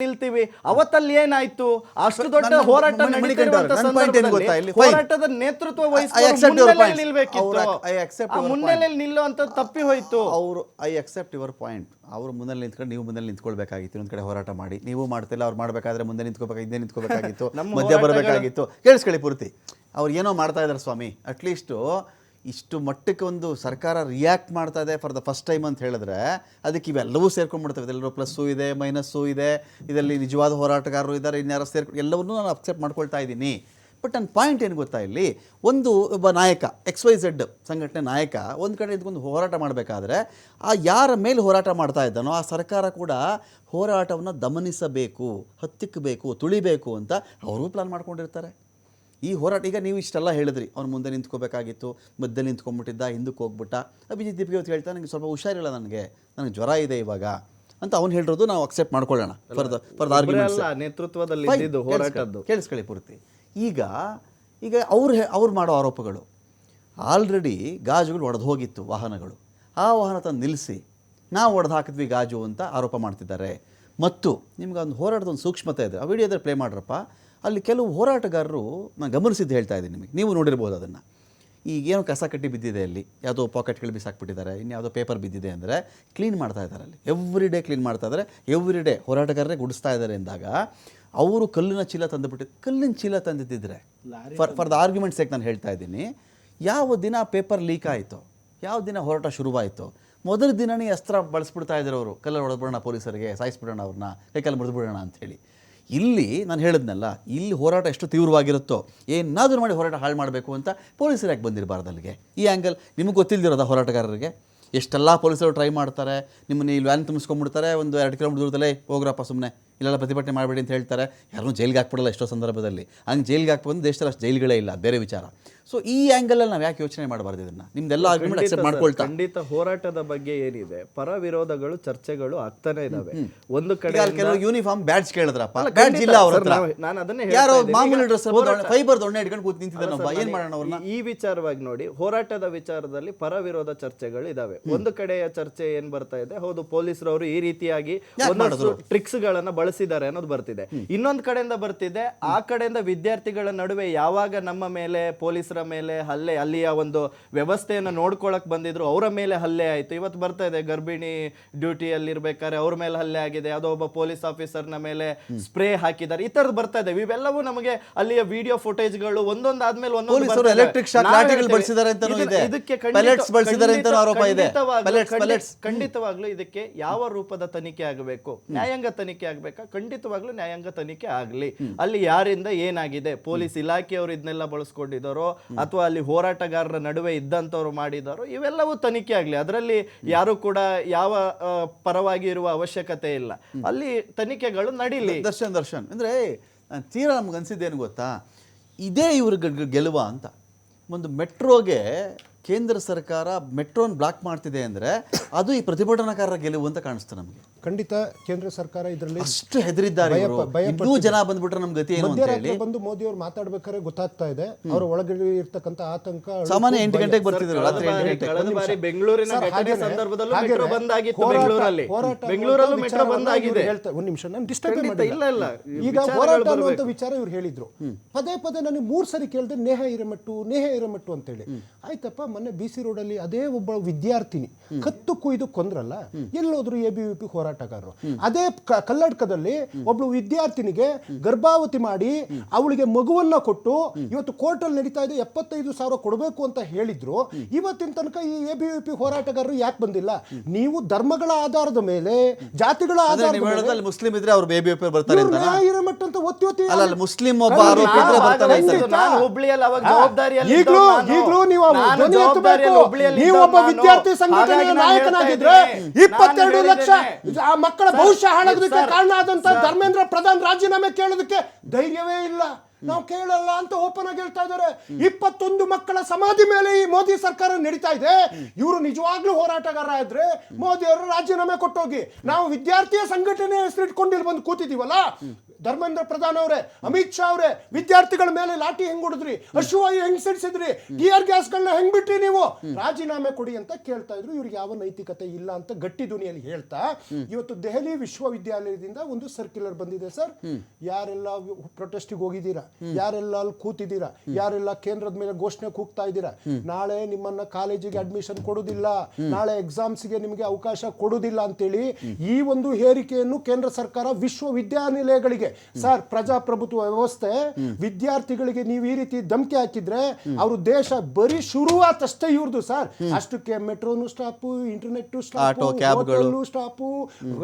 ನಿಲ್ತೀವಿ. ಅವತ್ತಲ್ಲಿ ಏನಾಯ್ತು? ಅಷ್ಟು ದೊಡ್ಡ ಹೋರಾಟ ನಡೀತಿರುವಂತ ಸಂದರ್ಭದಲ್ಲಿ ಹೋರಾಟದ ನೇತೃತ್ವ ವಹಿಸಿ ನಿಲ್ಬೇಕಿತ್ತು. ಮುನ್ನೆಲೆಯಲ್ಲಿ ನಿಲ್ಲುವಂತ ತಪ್ಪಿ ಹೋಯ್ತು. ಅವರು ಐ ಅಕ್ಸೆಪ್ಟ್ ಯುವರ್ ಪಾಯಿಂಟ್. ಅವರು ಮುನ್ನೆಲೆ ನಿಂತ್ಕೊಂಡು ನೀವು ಮುನ್ನೆಲೆ ನಿಂತ್ಕೊಳ್ಬೇಕಾಗಿತ್ತು. ಒಂದು ಕಡೆ ಹೋರಾಟ ಮಾಡಿ ನೀವು ಮಾಡ್ತಿಲ್ಲ, ಅವ್ರು ಮಾಡಬೇಕಾದ್ರೆ ಮುಂದೆ ನಿಂತ್ಕೋಬೇಕು, ಹಿಂದೆ ನಿಂತ್ಕೋಬೇಕಾಗಿತ್ತು, ಮಧ್ಯ ಬರಬೇಕಾಗಿತ್ತು. ಕೇಳಿಸ್ಕೊಳ್ಳಿ ಪೂರ್ತಿ. ಅವ್ರು ಏನೋ ಮಾಡ್ತಾ ಇದ್ದಾರೆ ಸ್ವಾಮಿ. ಅಟ್ಲೀಸ್ಟು ಇಷ್ಟು ಮಟ್ಟಕ್ಕೆ ಒಂದು ಸರ್ಕಾರ ರಿಯಾಕ್ಟ್ ಮಾಡ್ತಾ ಇದೆ ಫಾರ್ ದ ಫಸ್ಟ್ ಟೈಮ್ ಅಂತ ಹೇಳಿದ್ರೆ ಅದಕ್ಕೆ ಇವೆಲ್ಲವೂ ಸೇರ್ಕೊಂಡ್ಬಿಡ್ತವೆ. ಇದೆಲ್ಲರೂ ಪ್ಲಸ್ಸು ಇದೆ, ಮೈನಸ್ಸು ಇದೆ, ಇದರಲ್ಲಿ ನಿಜವಾದ ಹೋರಾಟಗಾರರು ಇದ್ದಾರೆ, ಇನ್ಯಾರು ಎಲ್ಲವನ್ನೂ ನಾನು ಅಕ್ಸೆಪ್ಟ್ ಮಾಡ್ಕೊಳ್ತಾ ಇದ್ದೀನಿ. ಬಟ್ ನನ್ನ ಪಾಯಿಂಟ್ ಏನು ಗೊತ್ತಾ, ಇಲ್ಲಿ ಒಬ್ಬ ನಾಯಕ XYZ ಸಂಘಟನೆ ನಾಯಕ ಒಂದು ಕಡೆ ಇದಕ್ಕೊಂದು ಹೋರಾಟ ಮಾಡಬೇಕಾದ್ರೆ ಆ ಯಾರ ಮೇಲೆ ಹೋರಾಟ ಮಾಡ್ತಾ ಇದ್ದಾನೋ ಆ ಸರ್ಕಾರ ಕೂಡ ಹೋರಾಟವನ್ನು ದಮನಿಸಬೇಕು, ಹತ್ತಿಕ್ಕಬೇಕು, ತುಳಿಬೇಕು ಅಂತ ಅವರು ಪ್ಲಾನ್ ಮಾಡ್ಕೊಂಡಿರ್ತಾರೆ. ಈ ಹೋರಾಟ ಈಗ ನೀವು ಇಷ್ಟೆಲ್ಲ ಹೇಳಿದ್ರಿ, ಅವ್ನು ಮುಂದೆ ನಿಂತ್ಕೋಬೇಕಾಗಿತ್ತು, ಮಧ್ಯದಲ್ಲಿ ನಿಂತ್ಕೊಂಡ್ಬಿಟ್ಟಿದ್ದ, ಹಿಂದಕ್ಕೆ ಹೋಗ್ಬಿಟ್ಟ. ಅಭಿಜಿತ್ ದೀಪಿಗೆ ಇವತ್ತು ಹೇಳ್ತಾ ನನಗೆ ಸ್ವಲ್ಪ ಹುಷಾರಿಲ್ಲ, ನನಗೆ ಜ್ವರ ಇದೆ ಇವಾಗ ಅಂತ ಅವ್ನು ಹೇಳಿರೋದು ನಾವು ಅಕ್ಸೆಪ್ಟ್ ಮಾಡ್ಕೊಳ್ಳೋಣ ಫಾರ್ ದ ಆರ್ಗ್ಯುಮೆಂಟ್ಸ್. ನೇತೃತ್ವದಲ್ಲಿ ಹೋರಾಟದ್ದು ಕೇಳಿಸ್ಕೊಳ್ಳಿ ಪೂರ್ತಿ. ಈಗ ಅವ್ರು ಮಾಡೋ ಆರೋಪಗಳು ಆಲ್ರೆಡಿ ಗಾಜುಗಳು ಒಡೆದು ಹೋಗಿತ್ತು ವಾಹನಗಳು, ಆ ವಾಹನ ತಂದು ನಿಲ್ಲಿಸಿ ನಾವು ಒಡೆದು ಹಾಕಿದ್ವಿ ಗಾಜು ಅಂತ ಆರೋಪ ಮಾಡ್ತಿದ್ದಾರೆ. ಮತ್ತು ನಿಮ್ಗೆ ಒಂದು ಹೋರಾಟದ ಒಂದು ಸೂಕ್ಷ್ಮತೆ ಇದೆ, ಆ ವಿಡಿಯೋದಲ್ಲಿ ಪ್ಲೇ ಮಾಡ್ರಪ್ಪ. ಅಲ್ಲಿ ಕೆಲವು ಹೋರಾಟಗಾರರು ನಾನು ಗಮನಿಸಿದ್ದು ಹೇಳ್ತಾ ಇದ್ದೀನಿ ನಿಮಗೆ, ನೀವು ನೋಡಿರ್ಬೋದು ಅದನ್ನು. ಈಗೇನು ಕಸ ಕಟ್ಟಿ ಬಿದ್ದಿದೆ, ಅಲ್ಲಿ ಯಾವುದೋ ಪಾಕೆಟ್ಗಳು ಬಿಸಾಕ್ಬಿಟ್ಟಿದ್ದಾರೆ, ಇನ್ಯಾವುದೋ ಪೇಪರ್ ಬಿದ್ದಿದೆ ಅಂದರೆ ಕ್ಲೀನ್ ಮಾಡ್ತಾ ಇದ್ದಾರೆ. ಅಲ್ಲಿ ಎವ್ರಿ ಡೇ ಕ್ಲೀನ್ ಮಾಡ್ತಾ ಇದ್ದಾರೆ, ಎವ್ರಿ ಡೇ ಹೋರಾಟಗಾರರೇ ಗುಡಿಸ್ತಾ ಇದ್ದಾರೆ ಎಂದಾಗ ಅವರು ಕಲ್ಲಿನ ಚೀಲ ತಂದಿದ್ದಿದ್ರೆ ಫಾರ್ ದ ಆರ್ಗ್ಯುಮೆಂಟ್ ಸೇಕ್ ನಾನು ಹೇಳ್ತಾ ಇದ್ದೀನಿ, ಯಾವ ದಿನ ಪೇಪರ್ ಲೀಕ್ ಆಯಿತು, ಯಾವ ದಿನ ಹೋರಾಟ ಶುರುವಾಯಿತು, ಮೊದಲ ದಿನವೇ ಅಸ್ತ್ರ ಬಳಸ್ಬಿಡ್ತಾ ಇದ್ದಾರೆ ಅವರು. ಕಲ್ಲಲ್ಲಿ ಹೊಡೆದ್ಬಿಡೋಣ ಪೊಲೀಸರಿಗೆ, ಸಾಯಿಸ್ಬಿಡೋಣ ಅವ್ರನ್ನ, ಕೈಕಲ್ಲಿ ಮುರಿದ್ಬಿಡೋಣ ಅಂಥೇಳಿ. ಇಲ್ಲಿ ನಾನು ಹೇಳಿದ್ನಲ್ಲ, ಇಲ್ಲಿ ಹೋರಾಟ ಎಷ್ಟು ತೀವ್ರವಾಗಿರುತ್ತೋ ಏನಾದರೂ ಮಾಡಿ ಹೋರಾಟ ಹಾಳು ಮಾಡಬೇಕು ಅಂತ ಪೊಲೀಸರು ಯಾಕೆ ಬಂದಿರಬಾರ್ದು ಅಲ್ಲಿಗೆ? ಈ ಆ್ಯಂಗಲ್ ನಿಮಗೆ ಗೊತ್ತಿಲ್ದಿರೋದ ಹೋರಾಟಗಾರರಿಗೆ? ಎಷ್ಟೆಲ್ಲ ಪೊಲೀಸರು ಟ್ರೈ ಮಾಡ್ತಾರೆ, ನಿಮ್ಮನ್ನು ಇಲ್ಲಿ ವ್ಯಾನ್ ತುಂಬಿಸ್ಕೊಂಡ್ಬಿಡ್ತಾರೆ, ಒಂದು 2 ಕಿಲೋಮೀಟರ್ ದೂರದಲ್ಲೇ ಹೋಗ್ರಪ್ಪ ಸುಮ್ಮನೆ, ಇಲ್ಲೆಲ್ಲ ಪ್ರತಿಭಟನೆ ಮಾಡಬೇಡಿ ಅಂತ ಹೇಳ್ತಾರೆ. ಯಾರನ್ನೂ ಜೈಲಿಗೆ ಹಾಕ್ಬಿಡಲ್ಲ ಎಷ್ಟೋ ಸಂದರ್ಭದಲ್ಲಿ. ಹಂಗೆ ಜೈಲಿಗೆ ಹಾಕ್ಬೋದು, ದೇಶದಲ್ಲಿ ಅಷ್ಟು ಜೈಲ್ಗಳೇ ಇಲ್ಲ, ಬೇರೆ ವಿಚಾರ. ಸೊ ಈ ಆ್ಯಂಗಲಲ್ಲಿ ನಾವು ಯಾಕೆ ಯೋಚನೆ ಮಾಡಬಾರ್ದು? ಇದನ್ನು ನಿಮ್ದೆಲ್ಲ ಆರ್ಗ್ಯುಮೆಂಟ್ ಅಕ್ಸೆಪ್ಟ್ ಮಾಡ್ಕೊಳ್ತಾ ಖಂಡಿತ ಹೋರಾಟದ ಬಗ್ಗೆ ಏನಿದೆ ಪರ ವಿರೋಧಗಳು ಚರ್ಚೆಗಳು ಆಗ್ತಾನೆ ಇದಾವೆ. ಒಂದು ಕಡೆ ಕೆಲವು ಯೂನಿಫಾರ್ಮ್ ಬ್ಯಾಡ್ಜ್ ಕೇಳಿದ್ರಪ್ಪ, ಬ್ಯಾಡ್ಜ್ ಇಲ್ಲ ಅವ್ರ ಹತ್ರ. ನಾನು ಅದನ್ನೇ ಯಾರೋ ಮಾಮೂಲಿ ಡ್ರೆಸ್ ಫೈಬರ್ ದೊಣ್ಣೆ ಹಿಡ್ಕೊಂಡು ಕೂತು ನಿಂತಿದ್ದಾನಪ್ಪ, ಏನ್ ಮಾಡೋಣ ಅವ್ರನ್ನ? ಈ ವಿಚಾರವಾಗಿ ನೋಡಿ, ಹೋರಾಟದ ವಿಚಾರದಲ್ಲಿ ಪರ ವಿರೋಧ ಚರ್ಚೆಗಳು ಇದಾವೆ. ಒಂದು ಕಡೆಯ ಚರ್ಚೆ ಏನ್ ಬರ್ತಾ ಇದೆ, ಹೌದು ಪೊಲೀಸರವರು ಈ ರೀತಿಯಾಗಿ ಒಂದಷ್ಟು ಟ್ರಿಕ್ಸ್ ಗಳನ್ನ ಬಳಸಿದ್ದಾರೆ ಅನ್ನೋದು ಬರ್ತಿದೆ. ಇನ್ನೊಂದು ಕಡೆಯಿಂದ ಬರ್ತಿದೆ, ಆ ಕಡೆಯಿಂದ ವಿದ್ಯಾರ್ಥಿಗಳ ನಡುವೆ ಯಾವಾಗ ನಮ್ಮ ಮೇಲೆ ಪೊಲೀಸರ ಮೇಲೆ ಹಲ್ಲೆ, ಅಲ್ಲಿಯ ಒಂದು ವ್ಯವಸ್ಥೆಯನ್ನು ನೋಡ್ಕೊಳಕ್ ಬಂದಿದ್ರು, ಅವರ ಮೇಲೆ ಹಲ್ಲೆ ಆಯ್ತು. ಇವತ್ತು ಬರ್ತಾ ಇದೆ, ಗರ್ಭಿಣಿ ಡ್ಯೂಟಿಯಲ್ಲಿ ಇರ್ಬೇಕಾದ್ರೆ ಅವ್ರ ಮೇಲೆ ಹಲ್ಲೆ ಆಗಿದೆ, ಯಾವುದೋ ಒಬ್ಬ ಪೊಲೀಸ್ ಆಫೀಸರ್ನ ಮೇಲೆ ಸ್ಪ್ರೇ ಹಾಕಿದ್ದಾರೆ, ಈ ತರದ್ ಬರ್ತಾ ಇದೆ. ಇವೆಲ್ಲವೂ ನಮಗೆ ಅಲ್ಲಿಯ ವಿಡಿಯೋ ಫುಟೇಜ್ಗಳು ಒಂದೊಂದಾದ್ಮೇಲೆ ಒಂದೊಂದು ಎಲೆಕ್ಟ್ರಿಕ್ ಶಾಕ್ ಲಾಠಿಗಳು ಬಳಸಿದ್ದಾರೆ ಅಂತ ಇದೆ, ಪೆಲೆಟ್ಸ್ ಬಳಸಿದ್ದಾರೆ ಅಂತ ಆರೋಪ ಇದೆ. ಖಂಡಿತವಾಗ್ಲೂ ಇದಕ್ಕೆ ಯಾವ ರೂಪದ ತನಿಖೆ ಆಗಬೇಕು? ನ್ಯಾಯಾಂಗ ತನಿಖೆ ಆಗ್ಬೇಕಾ? ಖಂಡಿತವಾಗ್ಲೂ ನ್ಯಾಯಾಂಗ ತನಿಖೆ ಆಗ್ಲಿ. ಅಲ್ಲಿ ಯಾರಿಂದ ಏನಾಗಿದೆ, ಪೊಲೀಸ್ ಇಲಾಖೆಯವರು ಇದನ್ನೆಲ್ಲ ಬಳಸ್ಕೊಂಡಿದ್ದಾರೋ ಅಥವಾ ಅಲ್ಲಿ ಹೋರಾಟಗಾರರ ನಡುವೆ ಇದ್ದಂಥವ್ರು ಮಾಡಿದಾರೋ, ಇವೆಲ್ಲವೂ ತನಿಖೆ ಆಗಲಿ. ಅದರಲ್ಲಿ ಯಾರು ಕೂಡ ಯಾವ ಪರವಾಗಿ ಇರುವ ಅವಶ್ಯಕತೆ ಇಲ್ಲ. ಅಲ್ಲಿ ತನಿಖೆಗಳು ನಡೀಲಿ. ದರ್ಶನ್ ಅಂದರೆ ತೀರಾ ನಮ್ಗೆ ಅನ್ಸಿದ್ದೇನು ಗೊತ್ತಾ, ಇದೇ ಇವ್ರಿಗೆ ಗೆಲುವ ಅಂತ. ಒಂದು ಮೆಟ್ರೋಗೆ ಕೇಂದ್ರ ಸರ್ಕಾರ ಮೆಟ್ರೋನ್ ಬ್ಲಾಕ್ ಮಾಡ್ತಿದೆ ಅಂದರೆ ಅದು ಈ ಪ್ರತಿಭಟನಾಕಾರರ ಗೆಲುವು ಅಂತ ಕಾಣಿಸ್ತು ನಮಗೆ. ಖಂಡಿತ ಕೇಂದ್ರ ಸರ್ಕಾರ ಇದರಲ್ಲಿ ಅಷ್ಟು ಹೆದರಿದ್ದಾರೆ. ಇನ್ನೂ ಜನ ಬಂದ್ಬಿಟ್ರೆ ನಮ್ ಗತಿ ಏನು ಅಂತ ಹೇಳಿ ಬಂದು ಮೋದಿ ಅವರು ಮಾತಾಡ್ಬೇಕಾದ್ರೆ ಗೊತ್ತಾಗ್ತಾ ಇದೆ ಅವರ ಒಳಗಡೆ ಇರ್ತಕ್ಕಂಥ ಆತಂಕ. ಸಾಮಾನ್ಯ 8 ಗಂಟೆಗೆ ಬರ್ತಿದ್ರು, ರಾತ್ರಿ 8 ಗಂಟೆಗೆ. ಕಳೆದ ಬಾರಿ ಬೆಂಗಳೂರಿನ ಘಟನೆ ಸಂದರ್ಭದಲ್ಲೂ ಮೆಟ್ರೋ ಬಂದ್ ಆಗಿತ್ತು. ಬೆಂಗಳೂರಲ್ಲೂ ಮೆಟ್ರೋ ಬಂದ್ ಆಗಿದೆ. ಒಂದು ನಿಮಿಷ, ನಾನು ಡಿಸ್ಟರ್ಬ್ ಮಾಡಿಲ್ಲ. ಇಲ್ಲ, ಈಗ ಹೋರಾಟ ಅನ್ನುವಂಥ ವಿಚಾರ ಇವ್ರು ಹೇಳಿದ್ರು. ಪದೇ ನನಗೆ 3 ಸರಿ ಕೇಳಿದೆ ನೇಹ ಹಿರೇಮಠು ಅಂತ ಹೇಳಿ. ಆಯ್ತಪ್ಪ, ಮೊನ್ನೆ BC ರೋಡಲ್ಲಿ ಅದೇ ಒಬ್ಬ ವಿದ್ಯಾರ್ಥಿನಿ ಕತ್ತು ಕುಯ್ದು ಕೊಂದ್ರಲ್ಲ, ಎಲ್ಲೋದ್ರು ABVP ಹೋರಾಟಗಾರರು. ಅದೇ ಕಲ್ಲಡ್ಕದಲ್ಲಿ ಒಬ್ಳು ವಿದ್ಯಾರ್ಥಿನಿಗೆ ಗರ್ಭಾವತಿ ಮಾಡಿ ಅವಳಿಗೆ ಮಗುವನ್ನ ಕೊಟ್ಟು ಇವತ್ತು ಕೋರ್ಟಲ್ಲಿ ನಡೀತಾ ಇದೆ, 75,000 ಕೊಡಬೇಕು ಅಂತ ಹೇಳಿದ್ರು. ಇವತ್ತಿನ ತನಕ ಈ ABVP ಹೋರಾಟಗಾರರು ಯಾಕೆ ಬಂದಿಲ್ಲ? ನೀವು ಧರ್ಮಗಳ ಆಧಾರದ ಮೇಲೆ, ಜಾತಿಗಳ ಆಧಾರದ ಮೇಲೆ ಮುಸ್ಲಿಂ ಇದ್ರೆ ಅವ್ರು ABVP ಬರ್ತಾರೆ ಅಂತ ಹಿರೇಮಠ ಅಂತ ಒತ್ತಿ ಅಲ್ಲ, ಮುಸ್ಲಿಂ ಒಬ್ಬ ಆರೋಪಿ ಇದ್ರೆ ಬರ್ತಾರೆ ಅಂತ. ಹುಬ್ಳಿಯಲ್ಲಿ ಅವಾಗ ಜವಾಬ್ದಾರಿಯಲ್ಲಿ ಈಗಲೂ ನೀವು ನೀವು ಒಬ್ಬ ವಿದ್ಯಾರ್ಥಿ ಸಂಘಟನೆಯ ನಾಯಕನಾಗಿದ್ರೆ 22 ಲಕ್ಷ ಆ ಮಕ್ಕಳ ಭವಿಷ್ಯ ಹಾಳಾಗೋದಕ್ಕೆ ಕಾರಣ ಆದಂತ ಧರ್ಮೇಂದ್ರ ಪ್ರಧಾನ್ ರಾಜೀನಾಮೆ ಕೇಳೋದಕ್ಕೆ ಧೈರ್ಯವೇ ಇಲ್ಲ. ನಾವು ಕೇಳಲ್ಲ ಅಂತ ಓಪನ್ ಆಗಿ ಹೇಳ್ತಾ ಇದ್ದಾರೆ. 21 ಮಕ್ಕಳ ಸಮಾಧಿ ಮೇಲೆ ಈ ಮೋದಿ ಸರ್ಕಾರ ನಡೀತಾ ಇದೆ. ಇವರು ನಿಜವಾಗ್ಲೂ ಹೋರಾಟಗಾರ ಆದ್ರೆ ಮೋದಿ ಅವರು ರಾಜೀನಾಮೆ ಕೊಟ್ಟೋಗಿ. ನಾವು ವಿದ್ಯಾರ್ಥಿಯ ಸಂಘಟನೆ ಹೆಸರಿಟ್ಕೊಂಡು ಇಲ್ಲಿ ಬಂದು ಕೂತಿದೀವಲ್ಲ. ಧರ್ಮೇಂದ್ರ ಪ್ರಧಾನ್ ಅವರೇ, ಅಮಿತ್ ಶಾ ಅವರೇ, ವಿದ್ಯಾರ್ಥಿಗಳ ಮೇಲೆ ಲಾಠಿ ಹೆಂಗ್ ಹೊಡೆದ್ರಿ, ಅಶ್ವವಾಯು ಹೆಂಗ್ ಸಿಡಿಸಿದ್ರಿ, ಟಿಆರ್ ಗ್ಯಾಸ್ಗಳನ್ನ ಹೆಂಗ್ ಬಿಟ್ರಿ ನೀವು, ರಾಜೀನಾಮೆ ಕೊಡಿ ಅಂತ ಕೇಳ್ತಾ ಇದ್ರು. ಇವ್ರಿಗೆ ಯಾವ ನೈತಿಕತೆ ಇಲ್ಲ ಅಂತ ಗಟ್ಟಿ ಧ್ವನಿಯಲ್ಲಿ ಹೇಳ್ತಾ ಇವತ್ತು ದೆಹಲಿ ವಿಶ್ವವಿದ್ಯಾಲಯದಿಂದ ಒಂದು ಸರ್ಕ್ಯುಲರ್ ಬಂದಿದೆ ಸರ್. ಯಾರೆಲ್ಲ ಪ್ರೊಟೆಸ್ಟಿಗೆ ಹೋಗಿದ್ದೀರಾ, ಯಾರೆಲ್ಲ ಅಲ್ಲಿ ಕೂತಿದ್ದೀರಾ, ಯಾರೆಲ್ಲ ಕೇಂದ್ರದ ಮೇಲೆ ಘೋಷಣೆ ಕೂಗ್ತಾ ಇದ್ದೀರಾ, ನಾಳೆ ನಿಮ್ಮನ್ನ ಕಾಲೇಜಿಗೆ ಅಡ್ಮಿಷನ್ ಕೊಡುದಿಲ್ಲ, ನಾಳೆ ಎಕ್ಸಾಮ್ಸ್ಗೆ ನಿಮಗೆ ಅವಕಾಶ ಕೊಡುದಿಲ್ಲ ಅಂತೇಳಿ ಈ ಒಂದು ಹೇರಿಕೆಯನ್ನು ಕೇಂದ್ರ ಸರ್ಕಾರ ವಿಶ್ವವಿದ್ಯಾನಿಲಯಗಳಿಗೆ ಸರ್, ಪ್ರಜಾಪ್ರಭುತ್ವ ವ್ಯವಸ್ಥೆ, ವಿದ್ಯಾರ್ಥಿಗಳಿಗೆ ನೀವು ಈ ರೀತಿ ಧಮಕಿ ಹಾಕಿದ್ರೆ ಅವರು ದೇಶ ಬರೀ ಶುರುವಾತಷ್ಟೇ ಇವ್ರದ್ದು ಸರ್. ಅಷ್ಟಕ್ಕೆ ಮೆಟ್ರೋನು ಸ್ಟಾಪು, ಇಂಟರ್ನೆಟ್ ಸ್ಟಾಪು, ಸ್ಟಾಪು,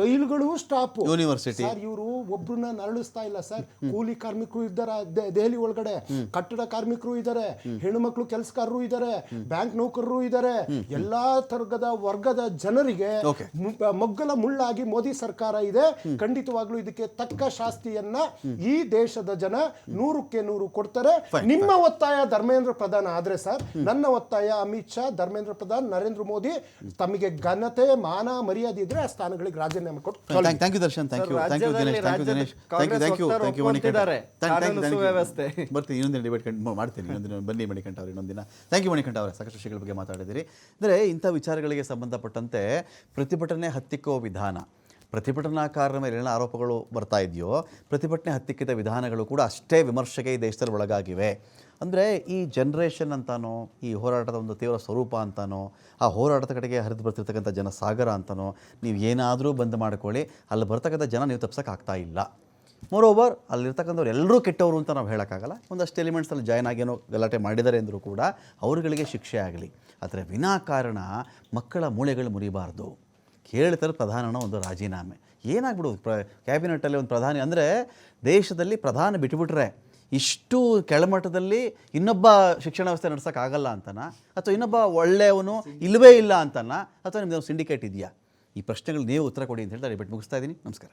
ರೈಲುಗಳು ಸ್ಟಾಪು, ಯೂನಿವರ್ಸಿಟಿ. ಸರ್ ಇವರು ಒಬ್ರನ್ನ ನರಳಿಸ್ತಾ ಇಲ್ಲ ಸರ್. ಕೂಲಿ ಕಾರ್ಮಿಕರು ಇದ್ದಾರೆ ದೆಹಲಿ ಒಳಗಡೆ, ಕಟ್ಟಡ ಕಾರ್ಮಿಕರು ಇದ್ದಾರೆ, ಹೆಣ್ಣುಮಕ್ಳು ಕೆಲಸಗಾರರು ಇದ್ದಾರೆ, ಬ್ಯಾಂಕ್ ನೌಕರರು ಇದ್ದಾರೆ. ಎಲ್ಲಾ ತರಗದ ವರ್ಗದ ಜನರಿಗೆ ಮಗ್ಗಲ ಮುಳ್ಳಾಗಿ ಮೋದಿ ಸರ್ಕಾರ ಇದೆ. ಖಂಡಿತವಾಗ್ಲೂ ಇದಕ್ಕೆ ತಕ್ಕ ಶಾಸ್ತಿಯನ್ನ ಈ ದೇಶದ ಜನ 100ಕ್ಕೆ 100 ಕೊಡ್ತಾರೆ. ನಿಮ್ಮ ಒತ್ತಾಯ ಧರ್ಮೇಂದ್ರ ಪ್ರಧಾನ್ ಆದ್ರೆ ಸರ್, ನನ್ನ ಒತ್ತಾಯ ಅಮಿತ್ ಶಾ, ಧರ್ಮೇಂದ್ರ ಪ್ರಧಾನ್, ನರೇಂದ್ರ ಮೋದಿ ತಮಗೆ ಘನತೆ, ಮಾನ, ಮರ್ಯಾದೆ ಇದ್ರೆ ಆ ಸ್ಥಾನಗಳಿಗೆ ರಾಜೀನಾಮೆ ಕೊಟ್ಟು. Thank you Darshan, thank you Dinesh, thank you Dinesh, thank you Manikanta. ಬರ್ತೀನಿ, ಇನ್ನೊಂದಿನ ಡಿಬೇಟ್ ಮಾಡ್ತೀನಿ, ಇನ್ನೊಂದಿನ ಬನ್ನಿ ಮಣಿಕಂಠ ಅವರು, ಇನ್ನೊಂದಿನ. ಥ್ಯಾಂಕ್ ಯು ಮಣಿಕಂಠ ಅವರೇ, ಸಾಕಷ್ಟು ವಿಷಯಗಳ ಬಗ್ಗೆ ಮಾತಾಡಿದಿರಿ. ಅಂದರೆ ಇಂಥ ವಿಚಾರಗಳಿಗೆ ಸಂಬಂಧಪಟ್ಟಂತೆ ಪ್ರತಿಭಟನೆ ಹತ್ತಿಕ್ಕುವ ವಿಧಾನ, ಪ್ರತಿಭಟನಾಕಾರರ ಮೇಲೆ ಏನೇನು ಆರೋಪಗಳು ಬರ್ತಾ ಇದೆಯೋ, ಪ್ರತಿಭಟನೆ ಹತ್ತಿಕ್ಕಿದ ವಿಧಾನಗಳು ಕೂಡ ಅಷ್ಟೇ ವಿಮರ್ಶೆಗೆ ಈ ದೇಶದಲ್ಲಿ ಒಳಗಾಗಿವೆ. ಅಂದರೆ ಈ ಜನ್ರೇಷನ್ ಅಂತಾನೋ, ಈ ಹೋರಾಟದ ಒಂದು ತೀವ್ರ ಸ್ವರೂಪ ಅಂತಾನೋ, ಆ ಹೋರಾಟದ ಕಡೆಗೆ ಹರಿದು ಬರ್ತಿರ್ತಕ್ಕಂಥ ಜನಸಾಗರ ಅಂತಾನೋ ನೀವು ಏನಾದರೂ ಬಂದ್ ಮಾಡ್ಕೊಳ್ಳಿ, ಅಲ್ಲಿ ಬರ್ತಕ್ಕಂಥ ಜನ ನೀವು ತಪ್ಸೋಕ್ಕಾಗ್ತಾ ಇಲ್ಲ. ಮೋರೋವರ್ ಅಲ್ಲಿರ್ತಕ್ಕಂಥವ್ರು ಎಲ್ಲರೂ ಕೆಟ್ಟವರು ಅಂತ ನಾವು ಹೇಳೋಕ್ಕಾಗಲ್ಲ. ಒಂದಷ್ಟು ಎಲಿಮೆಂಟ್ಸಲ್ಲಿ ಜಾಯ್ನ್ ಆಗೇನೋ ಗಲಾಟೆ ಮಾಡಿದ್ದಾರೆ ಅಂದರೂ ಕೂಡ ಅವರುಗಳಿಗೆ ಶಿಕ್ಷೆ ಆಗಲಿ. ಆದರೆ ವಿನಾಕಾರಣ ಮಕ್ಕಳ ಮೂಳೆಗಳು ಮುರಿಬಾರ್ದು. ಕೇಳ್ತಾರೆ ಪ್ರಧಾನನ ಒಂದು ರಾಜೀನಾಮೆ ಏನಾಗ್ಬಿಡೋದು, ಕ್ಯಾಬಿನೆಟ್ಟಲ್ಲಿ ಒಂದು ಪ್ರಧಾನಿ ಅಂದರೆ ದೇಶದಲ್ಲಿ ಪ್ರಧಾನಿ ಬಿಟ್ಟುಬಿಟ್ರೆ ಇಷ್ಟು ಕೆಳಮಟ್ಟದಲ್ಲಿ ಇನ್ನೊಬ್ಬ ಶಿಕ್ಷಣ ವ್ಯವಸ್ಥೆ ನಡೆಸೋಕ್ಕಾಗಲ್ಲ ಅಂತನ, ಅಥವಾ ಇನ್ನೊಬ್ಬ ಒಳ್ಳೆಯವನು ಇಲ್ಲವೇ ಇಲ್ಲ ಅಂತನ, ಅಥವಾ ನಿಮ್ಮದು ಸಿಂಡಿಕೇಟ್ ಇದೆಯಾ? ಈ ಪ್ರಶ್ನೆಗಳು ನೀವು ಉತ್ತರ ಕೊಡಿ ಅಂತ ಹೇಳ್ತಾರೆ. ಡಿಬೇಟ್ ಮುಗಿಸ್ತಾ ಇದ್ದೀನಿ. ನಮಸ್ಕಾರ.